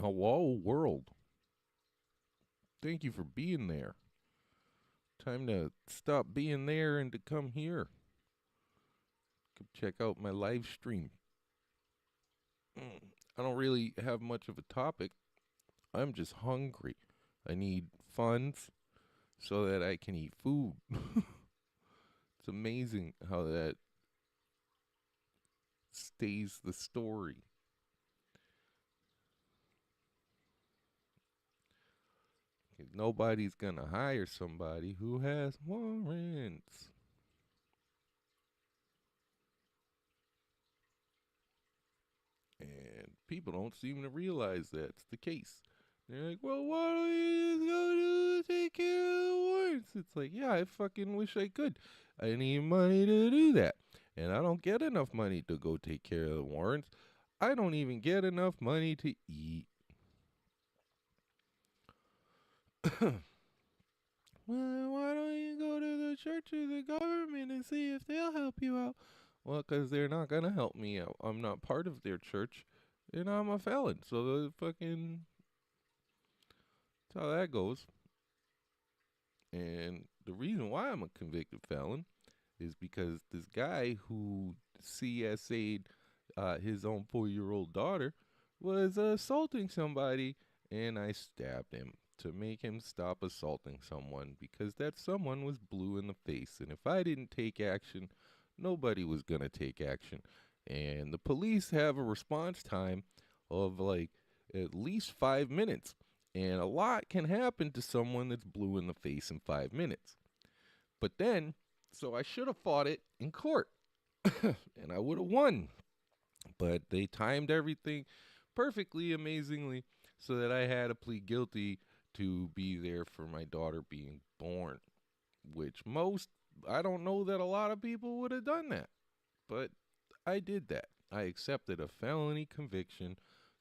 Hello, world. Thank you for being there. Time to stop being there and to come here. Come check out my live stream. I don't really have much of a topic. I'm just hungry. I need funds so that I can eat food. It's amazing how that stays the story. 'Cause nobody's gonna hire somebody who has warrants. And people don't seem to realize that's the case. They're like, well, why don't you just go take care of the warrants? It's like, yeah, I fucking wish I could. I need money to do that. And I don't get enough money to go take care of the warrants. I don't even get enough money to eat. Well, why don't you go to the church or the government and see if they'll help you out? Well, because they're not going to help me out. I'm not part of their church, and I'm a felon. So the fucking. That's how that goes. And the reason why I'm a convicted felon is because this guy who CSA'd his own 4-year-old daughter was assaulting somebody, and I stabbed him to make him stop assaulting someone because that someone was blue in the face. And if I didn't take action, nobody was going to take action. And the police have a response time of like at least 5 minutes. And a lot can happen to someone that's blue in the face in 5 minutes. But then, so I should have fought it in court and I would have won. But they timed everything perfectly, amazingly, so that I had to plead guilty to be there for my daughter being born. Which I don't know that a lot of people would have done that. But I did that. I accepted a felony conviction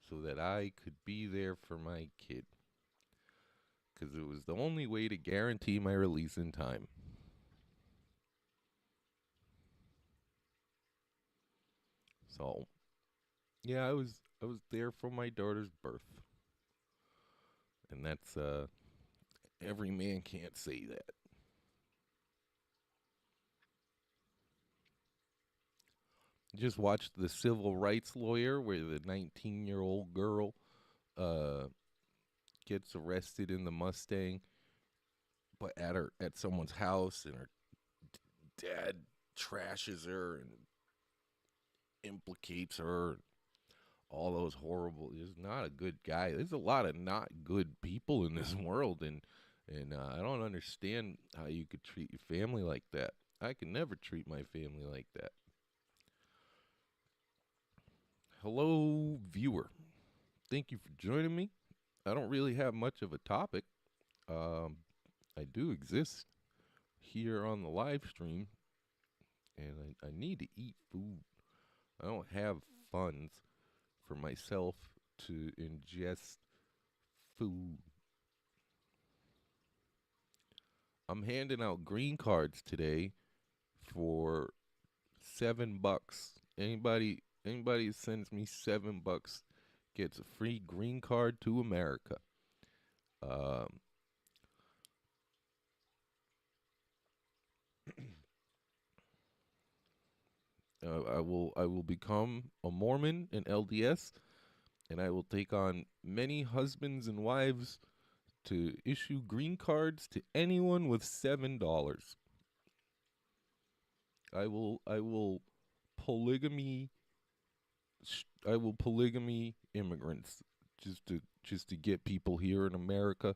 so that I could be there for my kid. Because it was the only way to guarantee my release in time. So, yeah, I was there for my daughter's birth. And that's every man can't say that. Just watched The Civil Rights Lawyer where the 19-year-old girl uh gets arrested in the Mustang but at someone's house, and her dad trashes her and implicates her. All those horrible. He's not a good guy. There's a lot of not good people in this world, and I don't understand how you could treat your family like that. I could never treat my family like that. Hello, viewer. Thank you for joining me. I don't really have much of a topic. Um, I do exist here on the live stream, and I need to eat food. I don't have funds for myself to ingest food. I'm handing out green cards today for $7. Anybody sends me $7 gets a free green card to America. Um, I will become a Mormon in LDS, and I will take on many husbands and wives to issue green cards to anyone with $7. I will polygamy I will polygamy immigrants just to get people here in America.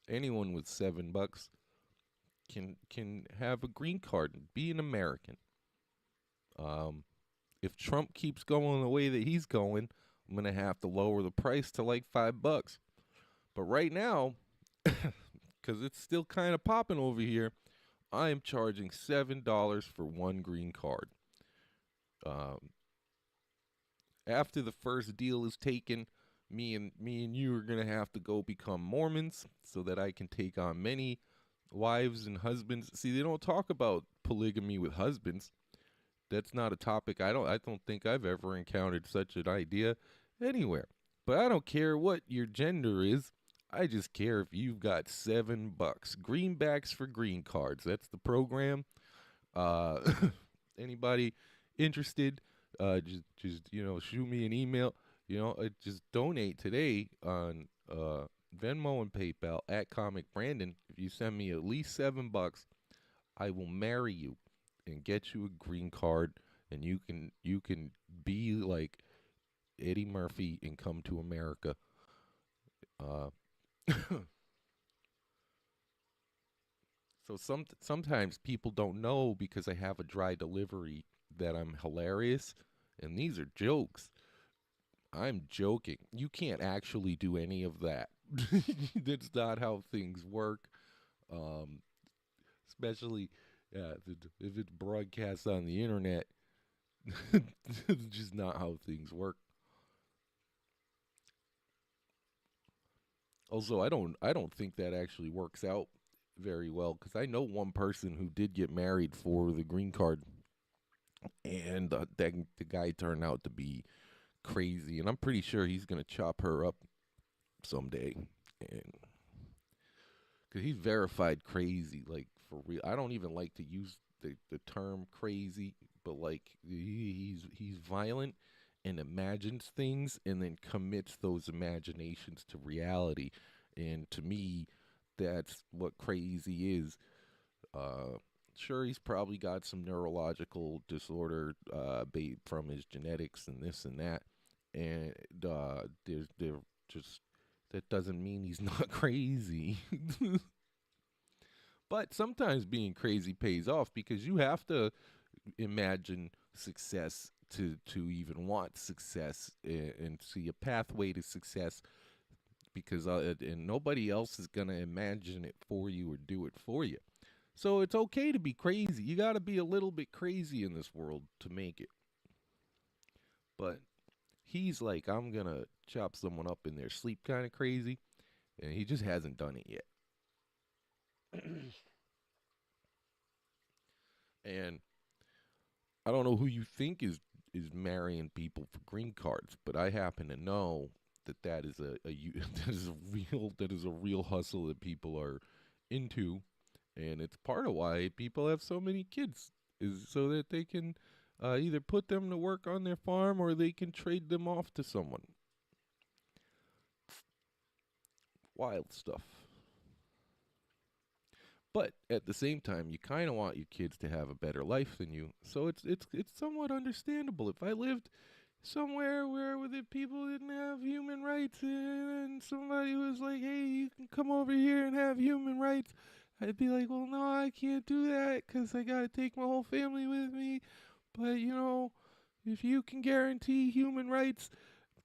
Anyone with $7 can have a green card and be an American. Um, if Trump keeps going the way that he's going, I'm gonna have to lower the price to like $5. But right now, because it's still kind of popping over here, I am charging $7 for one green card. Um, After the first deal is taken, me and you are gonna have to go become Mormons so that I can take on many wives and husbands. See, they don't talk about polygamy with husbands. That's not a topic. I don't think I've ever encountered such an idea anywhere. But I don't care what your gender is. I just care if you've got $7. Greenbacks for green cards. That's the program. Uh, anybody interested? Just shoot me an email. Just donate today on Venmo and PayPal at Comic Brandon. If you send me at least $7, I will marry you and get you a green card, and you can be like Eddie Murphy and come to America. Uh, so sometimes people don't know because I have a dry delivery that I'm hilarious, and these are jokes. I'm joking. You can't actually do any of that. That's not how things work. Um, Especially if it's broadcast on the internet. It's just not how things work. Also, I don't think that actually works out very well because I know one person who did get married for the green card, and the guy turned out to be crazy, and I'm pretty sure he's gonna chop her up someday, and because he's verified crazy, like for real. I don't even like to use the term crazy, but like he's violent and imagines things and then commits those imaginations to reality. And to me, that's what crazy is. Uh, sure, he's probably got some neurological disorder from his genetics and this and that. And there just that doesn't mean he's not crazy. But sometimes being crazy pays off because you have to imagine success to even want success and see a pathway to success because and nobody else is going to imagine it for you or do it for you. So it's okay to be crazy. You got to be a little bit crazy in this world to make it. But he's like, I'm going to chop someone up in their sleep kind of crazy, and he just hasn't done it yet. And I don't know who you think is marrying people for green cards, but I happen to know that is that is a real hustle that people are into, and it's part of why people have so many kids is so that they can either put them to work on their farm or they can trade them off to someone. Wild stuff. But at the same time, you kind of want your kids to have a better life than you. So it's somewhat understandable. If I lived somewhere where the people didn't have human rights and somebody was like, "Hey, you can come over here and have human rights," I'd be like, "Well, no, I can't do that because I got to take my whole family with me." But if you can guarantee human rights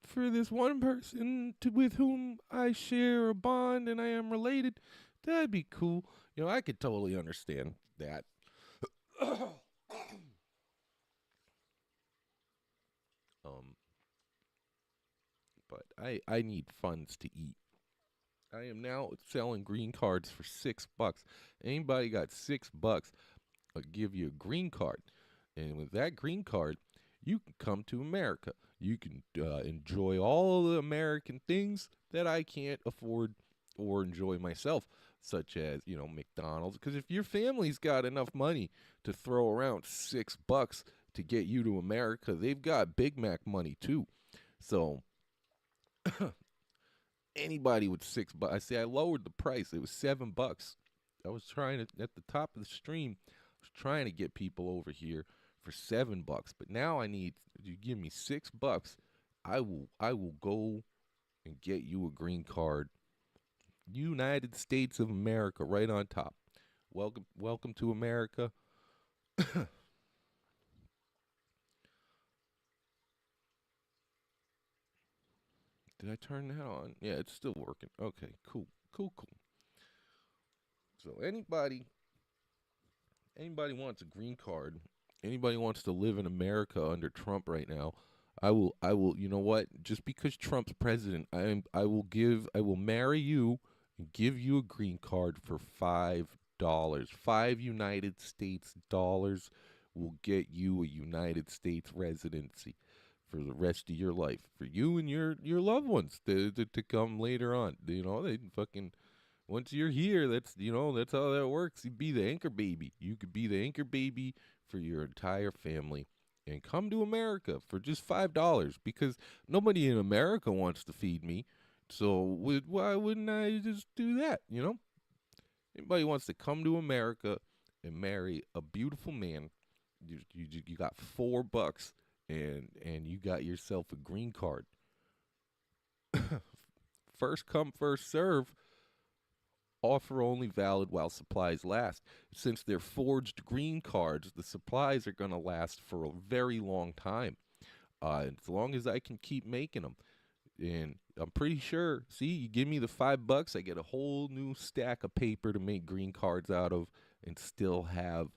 for this one person with whom I share a bond and I am related, that'd be cool. I could totally understand that. um, but I need funds to eat. I am now selling green cards for $6. Anybody got $6? I'll give you a green card, and with that green card, you can come to America. You can enjoy all of the American things that I can't afford or enjoy myself, such as McDonald's. Because if your family's got enough money to throw around $6 to get you to America, they've got Big Mac money too. So anybody with $6, I say I lowered the price. It was $7. I was trying to at the top of the stream. I was trying to get people over here for $7, but now I need you give me $6. I will go and get you a green card. United States of America, right on top. Welcome to America. Did I turn that on? Yeah, it's still working. Okay, cool, cool, cool. So anybody wants a green card, anybody wants to live in America under Trump right now, I will you know what? Just because Trump's president, I will marry you and give you a green card for $5. 5 United States dollars will get you a United States residency for the rest of your life, for you and your loved ones to come later on. You know, they fucking once you're here, that's how that works. You be the anchor baby. You could be the anchor baby for your entire family and come to America for just $5 because nobody in America wants to feed me. So why wouldn't I just do that? You know, anybody wants to come to America and marry a beautiful man. You got $4 and you got yourself a green card. First come, first serve. Offer only valid while supplies last. Since they're forged green cards, the supplies are going to last for a very long time. As long as I can keep making them. And I'm pretty sure, see, you give me the $5, I get a whole new stack of paper to make green cards out of and still have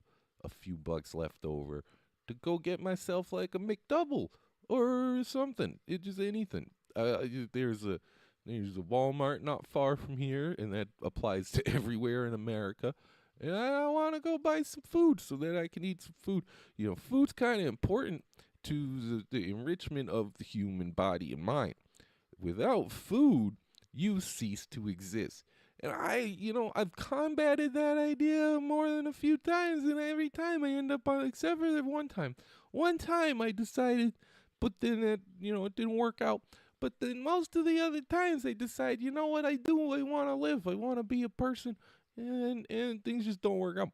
a few bucks left over to go get myself like a McDouble or something. It just anything. There's a Walmart not far from here, and that applies to everywhere in America. And I want to go buy some food so that I can eat some food. You know, food's kind of important to the enrichment of the human body and mind. Without food, you cease to exist. And I've combated that idea more than a few times, and every time I end up on, except for that one time. One time I decided, but then it didn't work out. But then most of the other times I decide, you know what I do? I want to live. I want to be a person, and things just don't work out.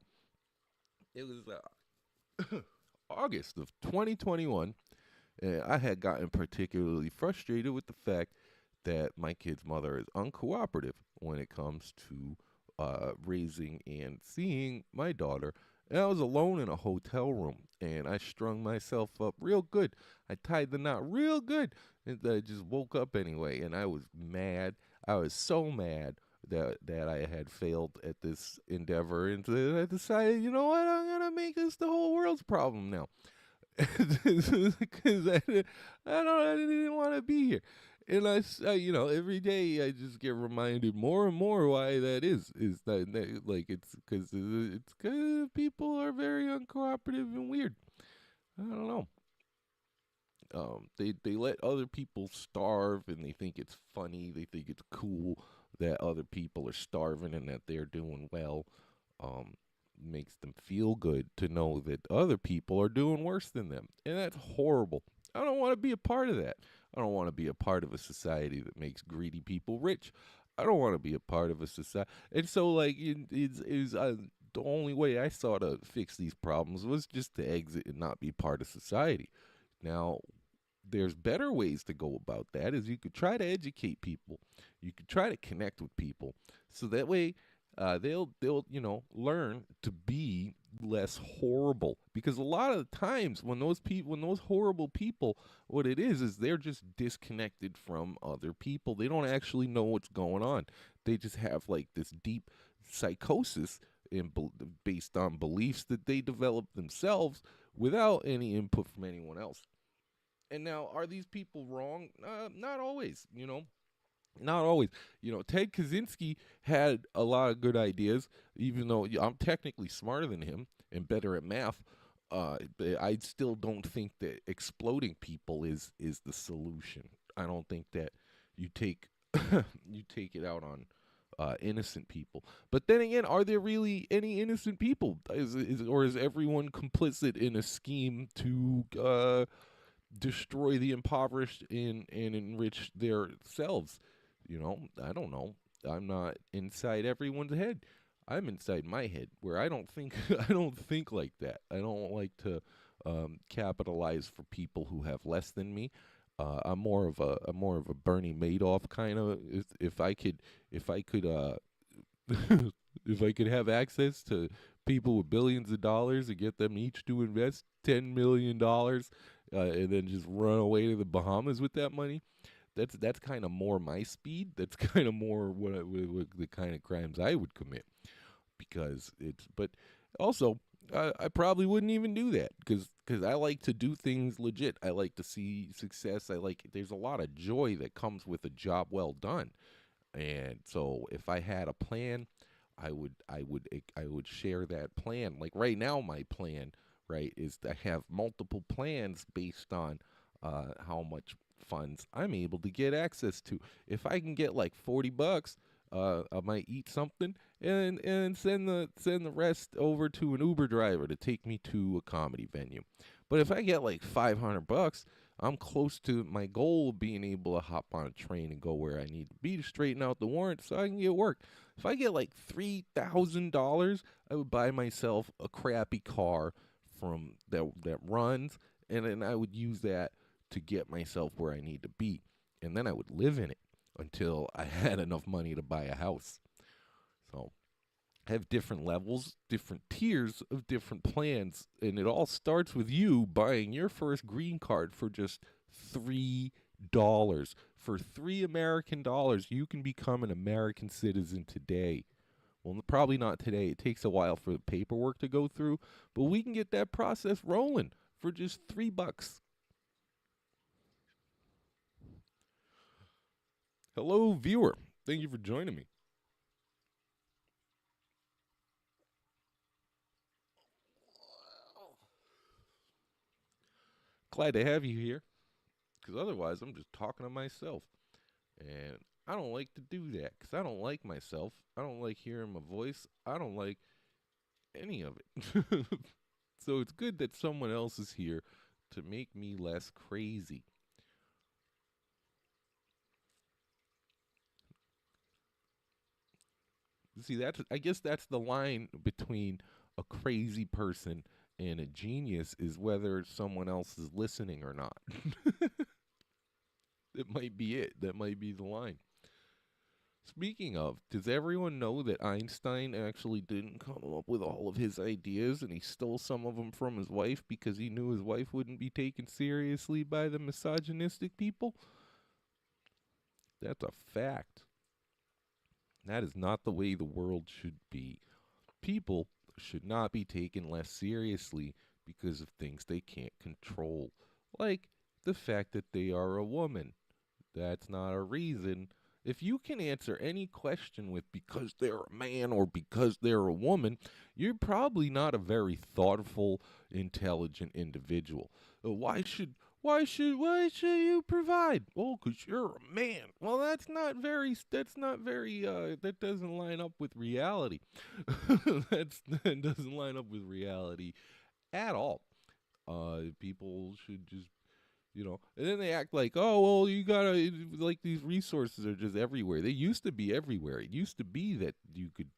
It was August of 2021. And I had gotten particularly frustrated with the fact that my kid's mother is uncooperative when it comes to raising and seeing my daughter. And I was alone in a hotel room, and I strung myself up real good. I tied the knot real good, and I just woke up anyway, and I was mad. I was so mad that I had failed at this endeavor, and I decided, you know what, I'm gonna make this the whole world's problem now. Because I didn't want to be here. And every day I just get reminded more and more why that is that like it's because people are very uncooperative and weird. I don't know. They let other people starve and they think it's funny. They think it's cool that other people are starving and that they're doing well. Um, Makes them feel good to know that other people are doing worse than them, and that's horrible. I don't want to be a part of that. I don't want to be a part of a society that makes greedy people rich. I don't want to be a part of a society. And so, like, the only way I saw to fix these problems was just to exit and not be part of society. Now, there's better ways to go about that. Is you could try to educate people. You could try to connect with people, so that way they'll learn to be less horrible, because a lot of the times when those horrible people, what it is they're just disconnected from other people. They don't actually know what's going on. They just have like this deep psychosis based on beliefs that they developed themselves without any input from anyone else. And now, are these people wrong? Not always, not always. Ted Kaczynski had a lot of good ideas, even though I'm technically smarter than him and better at math. I still don't think that exploding people is the solution. I don't think that you take you take it out on innocent people. But then again, are there really any innocent people? Or is everyone complicit in a scheme to destroy the impoverished and enrich themselves? I don't know. I'm not inside everyone's head. I'm inside my head, where I don't think I don't think like that. I don't like to capitalize for people who have less than me. I'm more of a Bernie Madoff kind of. If I could if I could have access to people with billions of dollars and get them each to invest $10 million, and then just run away to the Bahamas with that money, that's kind of more my speed. That's kind of more what the kind of crimes I would commit, because it's. But also, I probably wouldn't even do that because I like to do things legit. I like to see success. There's a lot of joy that comes with a job well done. And so if I had a plan, I would share that plan. Like right now, my plan, right, is to have multiple plans based on how much funds I'm able to get access to. If I can get like $40, I might eat something and send the rest over to an Uber driver to take me to a comedy venue. But if I get like $500, I'm close to my goal of being able to hop on a train and go where I need to be to straighten out the warrant so I can get work. If I get like $3,000, I would buy myself a crappy car from that runs, and then I would use that to get myself where I need to be. And then I would live in it until I had enough money to buy a house. So I have different levels, different tiers of different plans. And it all starts with you buying your first green card for just $3. For $3 American, you can become an American citizen today. Well, probably not today. It takes a while for the paperwork to go through, but we can get that process rolling for just $3. Hello, viewer. Thank you for joining me. Glad to have you here, because otherwise I'm just talking to myself. And I don't like to do that, because I don't like myself. I don't like hearing my voice. I don't like any of it. So it's good that someone else is here to make me less crazy. See, I guess that's the line between a crazy person and a genius, is whether someone else is listening or not. That might be it. That might be the line. Speaking of, does everyone know that Einstein actually didn't come up with all of his ideas and he stole some of them from his wife because he knew his wife wouldn't be taken seriously by the misogynistic people? That's a fact. That is not the way the world should be. People should not be taken less seriously because of things they can't control, like the fact that they are a woman. That's not a reason. If you can answer any question with because they're a man or because they're a woman, you're probably not a very thoughtful, intelligent individual. Why should you provide? Oh, 'cause you're a man. Well, that doesn't line up with reality. That doesn't line up with reality at all. People should just, and then they act like, oh, well, you gotta, like, these resources are just everywhere. They used to be everywhere. It used to be that you could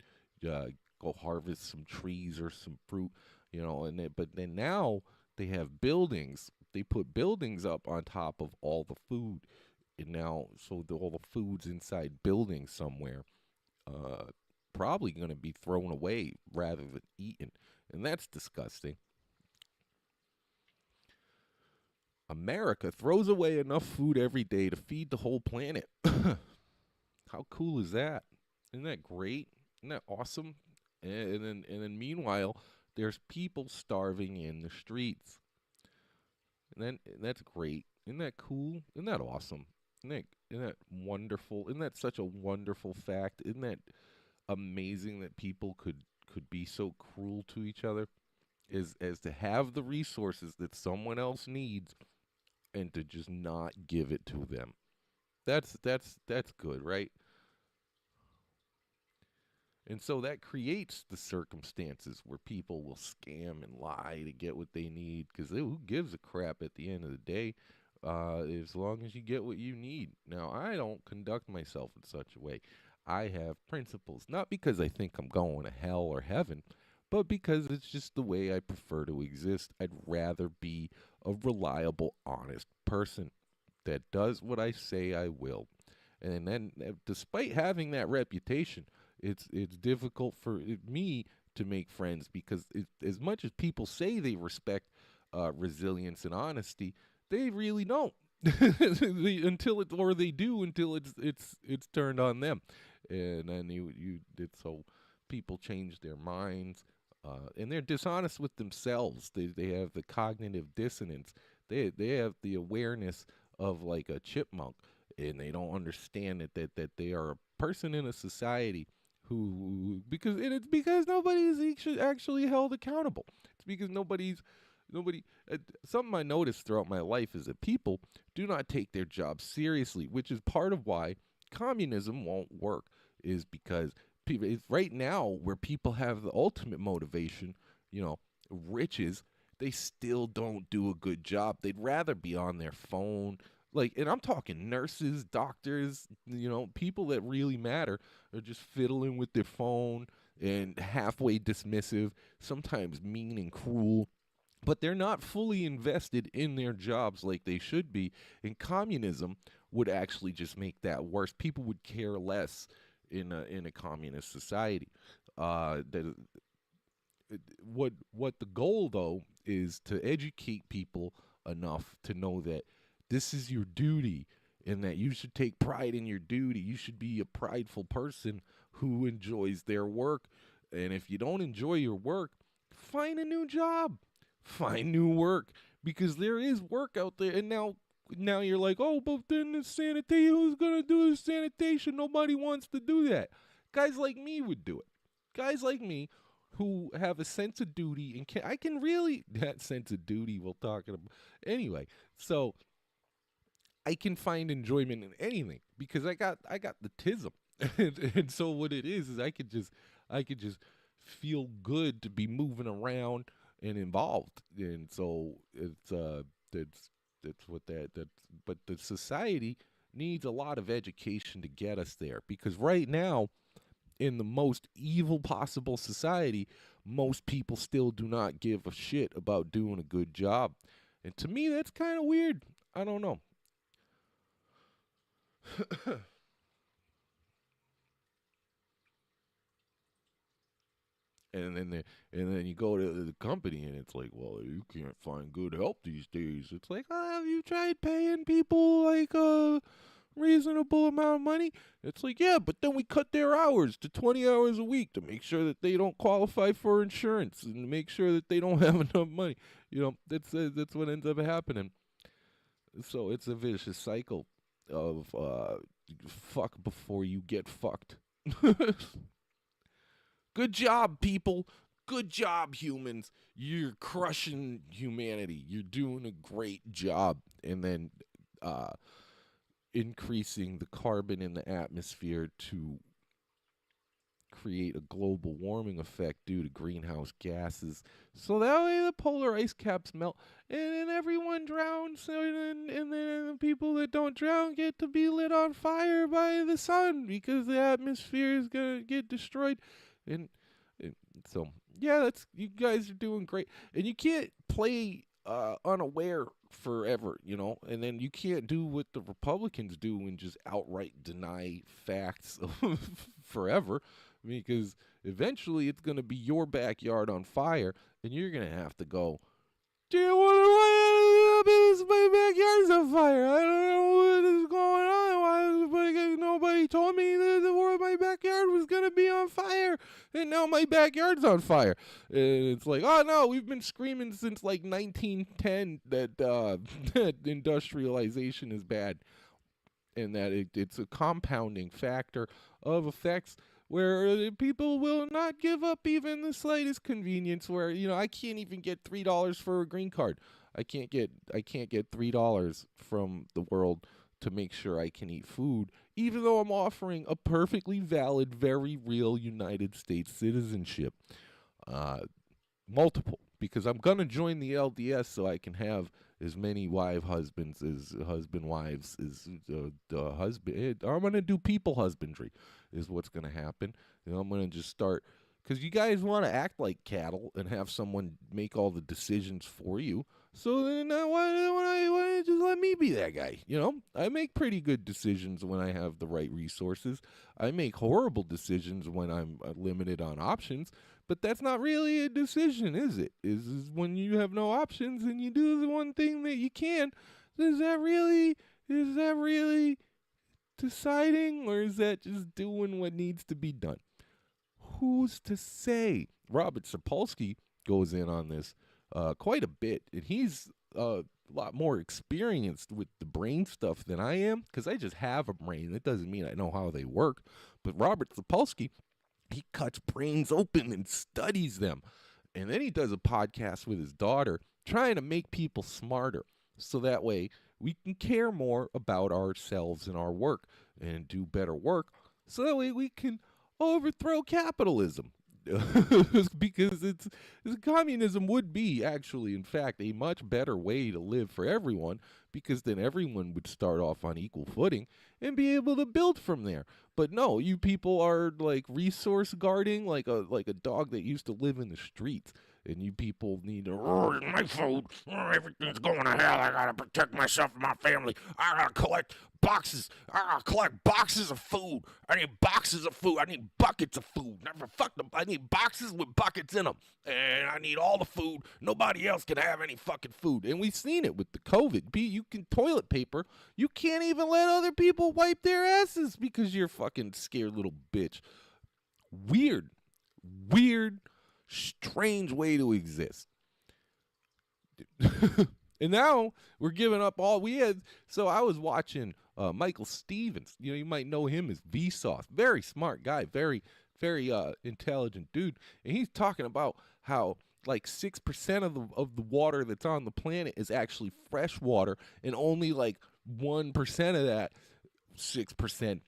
uh, go harvest some trees or some fruit, but then now they have buildings. They put buildings up on top of all the food, and now all the food's inside buildings somewhere, uh, probably going to be thrown away rather than eaten, and that's disgusting. America throws away enough food every day to feed the whole planet. How cool is that? Isn't that great? Isn't that awesome? And then meanwhile, there's people starving in the streets. And that's great. Isn't that cool? Isn't that awesome? Isn't that wonderful? Isn't that such a wonderful fact? Isn't that amazing that people could be so cruel to each other? As to have the resources that someone else needs and to just not give it to them. That's good, right? And so that creates the circumstances where people will scam and lie to get what they need, because who gives a crap at the end of the day, as long as you get what you need. Now, I don't conduct myself in such a way. I have principles, not because I think I'm going to hell or heaven, but because it's just the way I prefer to exist. I'd rather be a reliable, honest person that does what I say I will. And then, despite having that reputation, it's difficult for me to make friends, because as much as people say they respect resilience and honesty, they really don't. They do until it's turned on them, and then so people change their minds, and they're dishonest with themselves. They have the cognitive dissonance. They have the awareness of like a chipmunk, and they don't understand that they are a person in a society because nobody's actually held accountable. It's because nobody's nobody. Something I noticed throughout my life is that people do not take their jobs seriously, which is part of why communism won't work. Is because people it's right now where people have the ultimate motivation, you know, riches. They still don't do a good job. They'd rather be on their phone. Like, and I'm talking nurses, doctors, people that really matter are just fiddling with their phone and halfway dismissive, sometimes mean and cruel, but they're not fully invested in their jobs like they should be. And communism would actually just make that worse. People would care less in a communist society. That what the goal though is to educate people enough to know that this is your duty and that you should take pride in your duty. You should be a prideful person who enjoys their work. And if you don't enjoy your work, find a new job. Find new work because there is work out there. And now you're like, oh, but then the sanitation, who's gonna do the sanitation? Nobody wants to do that. Guys like me would do it. Guys like me who have a sense of duty and I can really that sense of duty we'll talk about anyway. So I can find enjoyment in anything because I got the tism. And so what it is I could just feel good to be moving around and involved. And so that's what that's but the society needs a lot of education to get us there because right now in the most evil possible society, most people still do not give a shit about doing a good job. And to me that's kind of weird. I don't know. And then you go to the company and it's like, well, you can't find good help these days. It's like, oh, have you tried paying people like a reasonable amount of money? It's like, yeah, but then we cut their hours to 20 hours a week to make sure that they don't qualify for insurance and make sure that they don't have enough money. That's what ends up happening. So it's a vicious cycle of fuck before you get fucked. Good job, people. Good job, humans. You're crushing humanity. You're doing a great job. And then uh, increasing the carbon in the atmosphere to create a global warming effect due to greenhouse gases. So that way the polar ice caps melt and then everyone drowns. And then the people that don't drown get to be lit on fire by the sun because the atmosphere is going to get destroyed. And, and so, yeah, that's you guys are doing great. And you can't play unaware forever, and then you can't do what the Republicans do and just outright deny facts forever because eventually it's going to be your backyard on fire and you're going to have to go, do you want to my backyard's on fire? I don't know what is going on. Nobody told me that my backyard was going to be on fire, and now my backyard's on fire. And it's like, oh no, we've been screaming since like 1910 that that industrialization is bad, and that it's a compounding factor of effects where people will not give up even the slightest convenience. Where I can't even get $3 for a green card. I can't get $3 from the world to make sure I can eat food, even though I'm offering a perfectly valid, very real United States citizenship. Multiple, because I'm gonna join the LDS so I can have as many husbands as husband wives as the husband. I'm gonna do people husbandry, is what's gonna happen. I'm gonna just start because you guys want to act like cattle and have someone make all the decisions for you. So then why don't you just let me be that guy? I make pretty good decisions when I have the right resources. I make horrible decisions when I'm limited on options. But that's not really a decision, is it? Is when you have no options and you do the one thing that you can. Is that really deciding, or is that just doing what needs to be done? Who's to say? Robert Sapolsky goes in on this quite a bit, and he's a lot more experienced with the brain stuff than I am, because I just have a brain. That doesn't mean I know how they work. But Robert Sapolsky, he cuts brains open and studies them. And then he does a podcast with his daughter trying to make people smarter. So that way we can care more about ourselves and our work and do better work. So that way we can overthrow capitalism. Because communism would be actually, in fact, a much better way to live for everyone, because then everyone would start off on equal footing and be able to build from there. But no, you people are like resource guarding, like a dog that used to live in the streets. And you people need to, my food, everything's going to hell. I gotta protect myself and my family. I gotta collect boxes. I gotta collect boxes of food. I need boxes of food. I need buckets of food. Never fuck them. I need boxes with buckets in them. And I need all the food. Nobody else can have any fucking food. And we've seen it with the COVID. You can toilet paper. You can't even let other people wipe their asses because you're a fucking scared little bitch. Weird, strange way to exist. And now we're giving up all we had. So I was watching Michael Stevens. You might know him as Vsauce. Very smart guy, very intelligent dude. And he's talking about how like 6% of the water that's on the planet is actually fresh water, and only like 1% of that 6%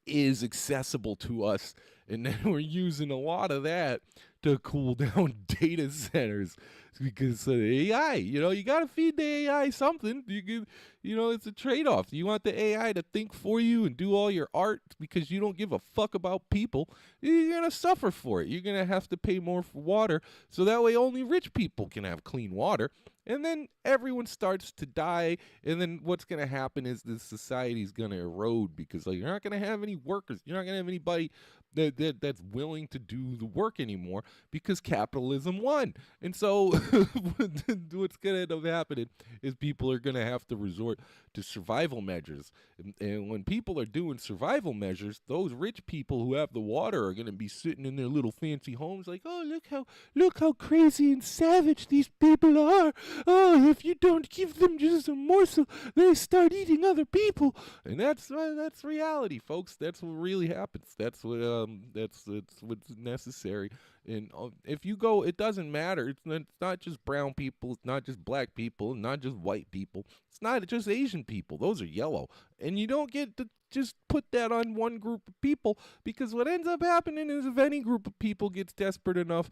is accessible to us. And then we're using a lot of that to cool down data centers because of the AI. You got to feed the AI something. It's a trade-off. You want the AI to think for you and do all your art because you don't give a fuck about people. You're going to suffer for it. You're going to have to pay more for water, so that way only rich people can have clean water. And then everyone starts to die, and then what's going to happen is the society is going to erode because you're not going to have any workers. You're not going to have anybody that's willing to do the work anymore because capitalism won. And so what's going to end up happening is people are going to have to resort to survival measures. And when people are doing survival measures, those rich people who have the water are going to be sitting in their little fancy homes like, oh, look how crazy and savage these people are. Oh, if you don't give them just a morsel, they start eating other people. And that's reality, folks. That's what really happens. That's what's necessary. And if you go, it doesn't matter. It's not just brown people. It's not just black people. Not just white people. It's not just Asian people. Those are yellow. And you don't get to just put that on one group of people, because what ends up happening is if any group of people gets desperate enough,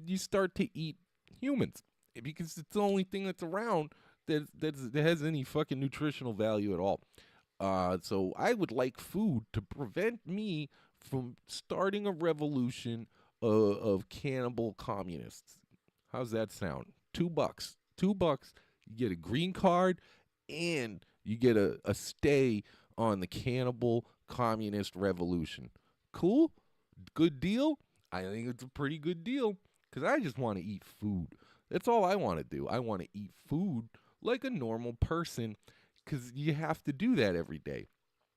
you start to eat humans, because it's the only thing that's around that has any fucking nutritional value at all. So I would like food to prevent me from starting a revolution of cannibal communists. How's that sound? $2. $2. You get a green card, and you get a stay on the cannibal communist revolution. Cool? Good deal? I think it's a pretty good deal, because I just want to eat food. That's all I want to do. I want to eat food like a normal person, because you have to do that every day.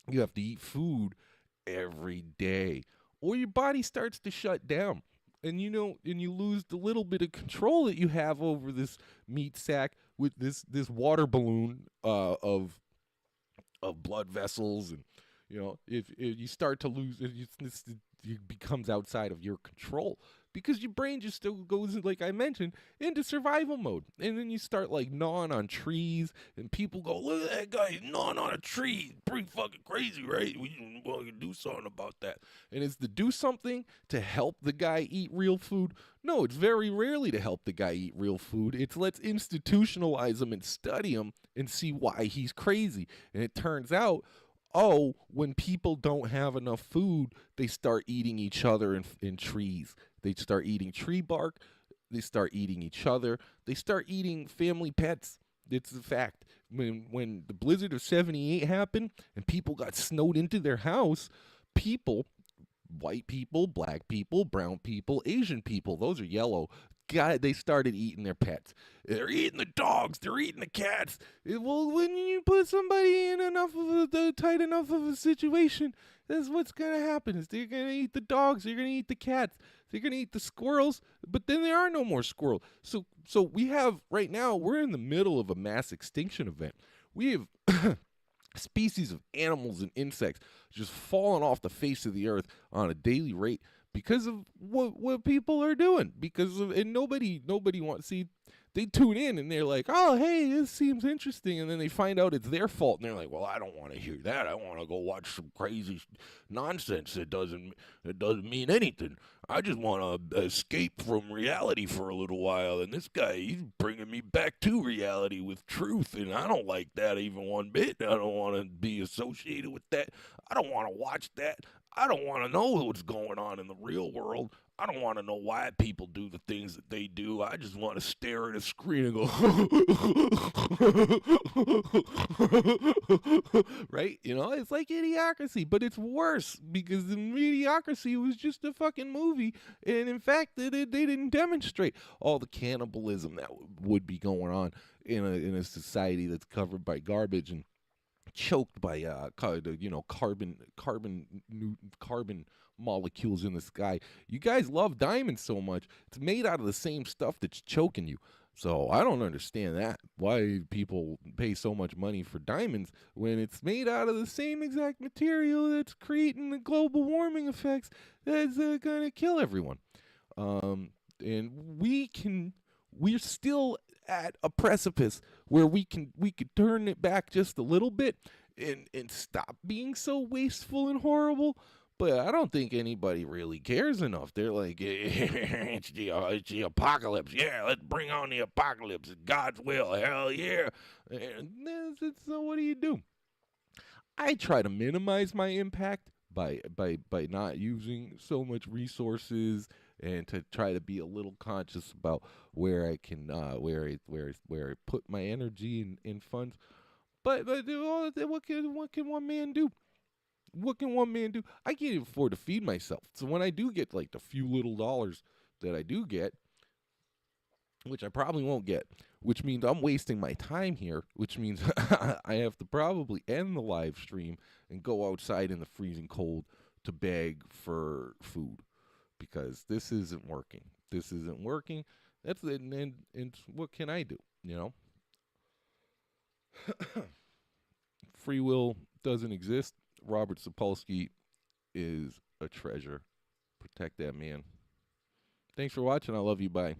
You have to eat food every day, or your body starts to shut down. And you lose the little bit of control that you have over this meat sack with this water balloon of blood vessels. And if you start to lose it becomes outside of your control, because your brain just still goes, like I mentioned, into survival mode. And then you start like gnawing on trees, and people go, look at that guy gnawing on a tree. Pretty fucking crazy, right? We can do something about that. And it's to do something to help the guy eat real food. No, it's very rarely to help the guy eat real food. It's let's institutionalize him and study him and see why he's crazy. And it turns out, when people don't have enough food, they start eating each other in trees. They start eating tree bark. They start eating each other. They start eating family pets. It's a fact. When the blizzard of 78 happened and people got snowed into their house, people, white people, black people, brown people, Asian people, those are yellow, they started eating their pets. They're eating the dogs. They're eating the cats. Well, when you put somebody in tight enough of a situation, that's what's going to happen. Is they're going to eat the dogs. They're going to eat the cats. They're going to eat the squirrels. But then there are no more squirrels. So we have, right now, we're in the middle of a mass extinction event. We have species of animals and insects just falling off the face of the earth on a daily rate, because of what people are doing. Because of, and nobody wants, see, they tune in and they're like, oh, hey, this seems interesting, and then they find out it's their fault, and they're like, well, I don't want to hear that. I want to go watch some crazy nonsense that doesn't mean anything. I just want to escape from reality for a little while, and this guy, he's bringing me back to reality with truth, and I don't like that even one bit. I don't want to be associated with that. I don't want to watch that. I don't want to know what's going on in the real world. I don't want to know why people do the things that they do. I just want to stare at a screen and go, right? You know, it's like Idiocracy, but it's worse because the Mediocrity was just a fucking movie. And in fact, they didn't demonstrate all the cannibalism that would be going on in a society that's covered by garbage and choked by carbon molecules in the sky. You guys love diamonds so much. It's made out of the same stuff that's choking you. So I don't understand that. Why people pay so much money for diamonds when it's made out of the same exact material that's creating the global warming effects that's going to kill everyone. And we're still at a precipice where we could turn it back just a little bit and stop being so wasteful and horrible. But I don't think anybody really cares enough. They're like, it's the apocalypse. Yeah, let's bring on the apocalypse. It's God's will. Hell yeah. And so what do? I try to minimize my impact by not using so much resources and to try to be a little conscious about where I can where I put my energy in funds. But what can one man do? What can one man do? I can't afford to feed myself. So when I do get like the few little dollars that I do get, which I probably won't get, which means I'm wasting my time here, which means I have to probably end the live stream and go outside in the freezing cold to beg for food because this isn't working. This isn't working. That's it. And what can I do? You know, free will doesn't exist. Robert Sapolsky is a treasure. Protect that man. Thanks for watching. I love you. Bye.